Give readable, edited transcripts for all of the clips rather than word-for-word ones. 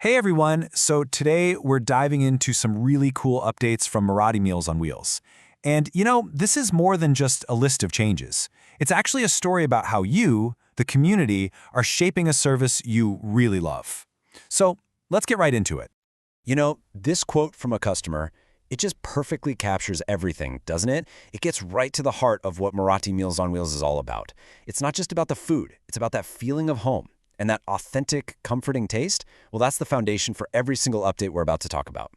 Hey everyone, so today we're diving into some really cool updates from Marathi Meals on Wheels. And this is more than just a list of changes. It's actually a story about how you, the community, are shaping a service you really love. So let's get right into it. This quote from a customer, it just perfectly captures everything, doesn't it? It gets right to the heart of what Marathi Meals on Wheels is all about. It's not just about the food, it's about that feeling of home. And that authentic, comforting taste, well, that's the foundation for every single update we're about to talk about.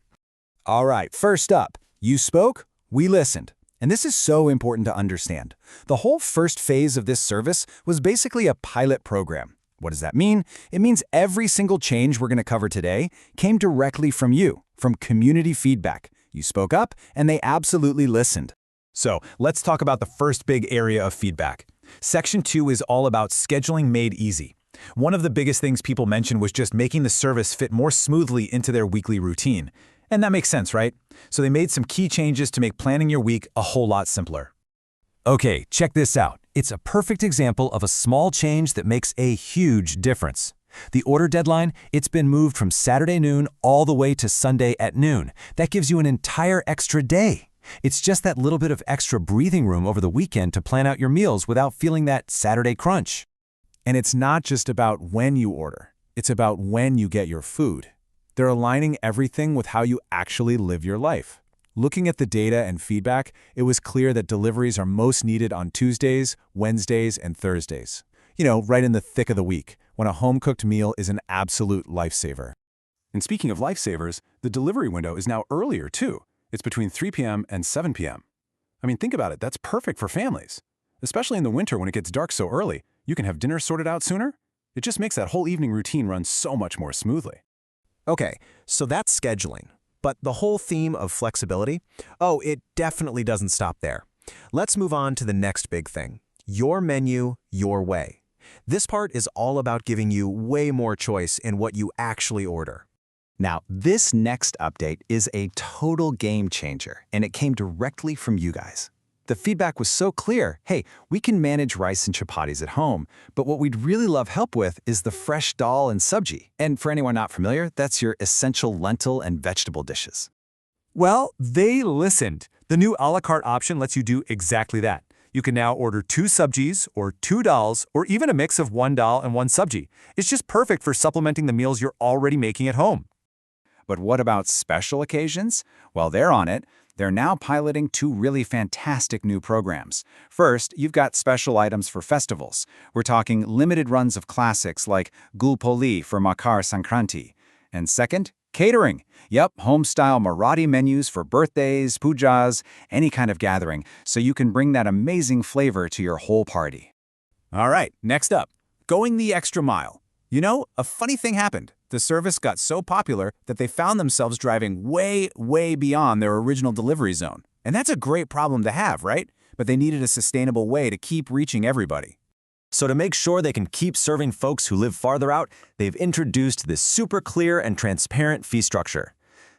All right, first up, you spoke, we listened. And this is so important to understand. The whole first phase of this service was basically a pilot program. What does that mean? It means every single change we're going to cover today came directly from you, from community feedback. You spoke up, and they absolutely listened. So let's talk about the first big area of feedback. Section 2 is all about scheduling made easy. One of the biggest things people mentioned was just making the service fit more smoothly into their weekly routine. And that makes sense, right? So they made some key changes to make planning your week a whole lot simpler. Okay, check this out. It's a perfect example of a small change that makes a huge difference. The order deadline, it's been moved from Saturday noon all the way to Sunday at noon. That gives you an entire extra day. It's just that little bit of extra breathing room over the weekend to plan out your meals without feeling that Saturday crunch. And it's not just about when you order. It's about when you get your food. They're aligning everything with how you actually live your life. Looking at the data and feedback, it was clear that deliveries are most needed on Tuesdays, Wednesdays, and Thursdays. Right in the thick of the week, when a home-cooked meal is an absolute lifesaver. And speaking of lifesavers, the delivery window is now earlier, too. It's between 3 p.m. and 7 p.m. I mean, think about it. That's perfect for families. Especially in the winter when it gets dark so early. You can have dinner sorted out sooner. It just makes that whole evening routine run so much more smoothly. Okay, so that's scheduling. But the whole theme of flexibility? Oh, it definitely doesn't stop there. Let's move on to the next big thing. Your menu, your way. This part is all about giving you way more choice in what you actually order. Now, this next update is a total game changer, and it came directly from you guys. The feedback was so clear, hey, we can manage rice and chapatis at home, but what we'd really love help with is the fresh dal and sabji. And for anyone not familiar, that's your essential lentil and vegetable dishes. Well, they listened. The new a la carte option lets you do exactly that. You can now order 2 sabjis or 2 dals or even a mix of 1 dal and 1 sabji. It's just perfect for supplementing the meals you're already making at home. But what about special occasions? Well, they're on it. They're now piloting 2 really fantastic new programs. First, you've got special items for festivals. We're talking limited runs of classics like Gul Poli for Makar Sankranti. And second, catering. Yep, home-style Marathi menus for birthdays, pujas, any kind of gathering, so you can bring that amazing flavor to your whole party. All right, next up, going the extra mile. A funny thing happened. The service got so popular that they found themselves driving way, way beyond their original delivery zone. And that's a great problem to have, right? But they needed a sustainable way to keep reaching everybody. So to make sure they can keep serving folks who live farther out, they've introduced this super clear and transparent fee structure.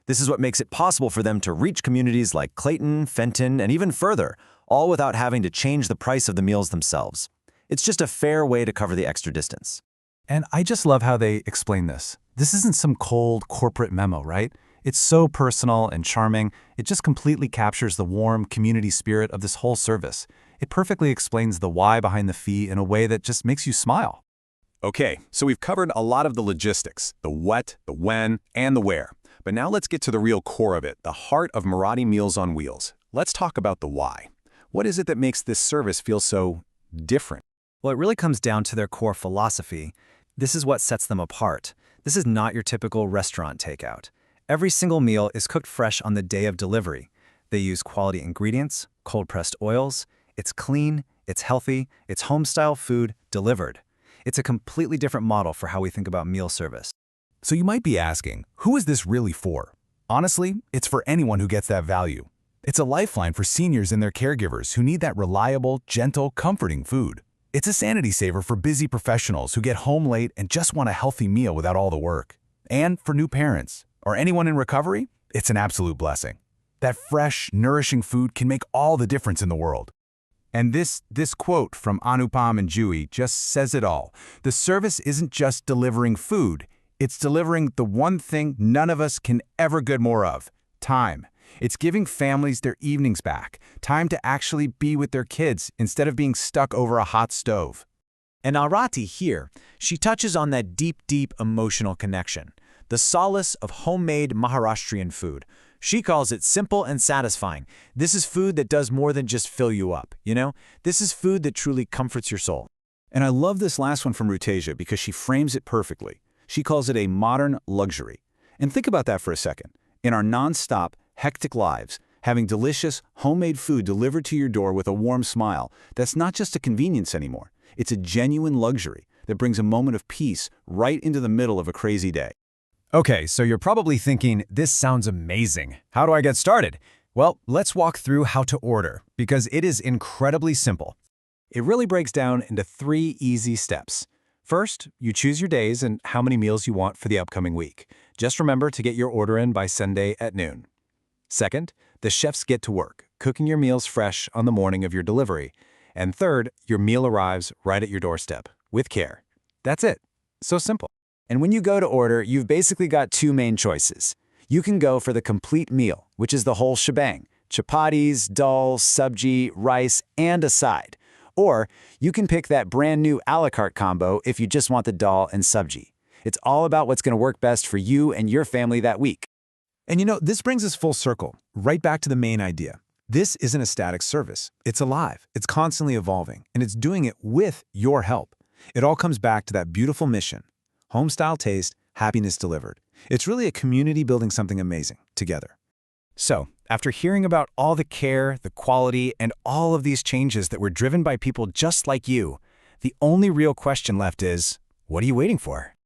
This is what makes it possible for them to reach communities like Clayton, Fenton, and even further, all without having to change the price of the meals themselves. It's just a fair way to cover the extra distance. And I just love how they explain this. This isn't some cold corporate memo, right? It's so personal and charming. It just completely captures the warm community spirit of this whole service. It perfectly explains the why behind the fee in a way that just makes you smile. Okay, so we've covered a lot of the logistics, the what, the when, and the where. But now let's get to the real core of it, the heart of Marathi Meals on Wheels. Let's talk about the why. What is it that makes this service feel so different? Well, it really comes down to their core philosophy. This is what sets them apart. This is not your typical restaurant takeout. Every single meal is cooked fresh on the day of delivery. They use quality ingredients, cold-pressed oils. It's clean, it's healthy, it's home-style food delivered. It's a completely different model for how we think about meal service. So you might be asking, who is this really for? Honestly, it's for anyone who gets that value. It's a lifeline for seniors and their caregivers who need that reliable, gentle, comforting food. It's a sanity saver for busy professionals who get home late and just want a healthy meal without all the work. And for new parents or anyone in recovery, it's an absolute blessing. That fresh, nourishing food can make all the difference in the world. And this quote from Anupam and Jui just says it all. The service isn't just delivering food, It's delivering the one thing none of us can ever get more of: time. It's giving families their evenings back, time to actually be with their kids instead of being stuck over a hot stove. And Arati here, she touches on that deep emotional connection, the solace of homemade Maharashtrian food. She calls it simple and satisfying. This is food that does more than just fill you up, you know? This is food that truly comforts your soul. And I love this last one from Ruteja because she frames it perfectly. She calls it a modern luxury. And think about that for a second. In our non-stop, hectic lives, having delicious, homemade food delivered to your door with a warm smile, that's not just a convenience anymore. It's a genuine luxury that brings a moment of peace right into the middle of a crazy day. Okay, so you're probably thinking, this sounds amazing. How do I get started? Well, let's walk through how to order, because it is incredibly simple. It really breaks down into 3 easy steps. First, you choose your days and how many meals you want for the upcoming week. Just remember to get your order in by Sunday at noon. Second, the chefs get to work, cooking your meals fresh on the morning of your delivery. And third, your meal arrives right at your doorstep, with care. That's it. So simple. And when you go to order, you've basically got 2 main choices. You can go for the complete meal, which is the whole shebang: chapatis, dal, sabji, rice, and a side. Or you can pick that brand new a la carte combo if you just want the dal and sabji. It's all about what's going to work best for you and your family that week. And you know, this brings us full circle, right back to the main idea. This isn't a static service. It's alive, it's constantly evolving, and it's doing it with your help. It all comes back to that beautiful mission: home-style taste, happiness delivered. It's really a community building something amazing together. So, after hearing about all the care, the quality, and all of these changes that were driven by people just like you, the only real question left is, what are you waiting for?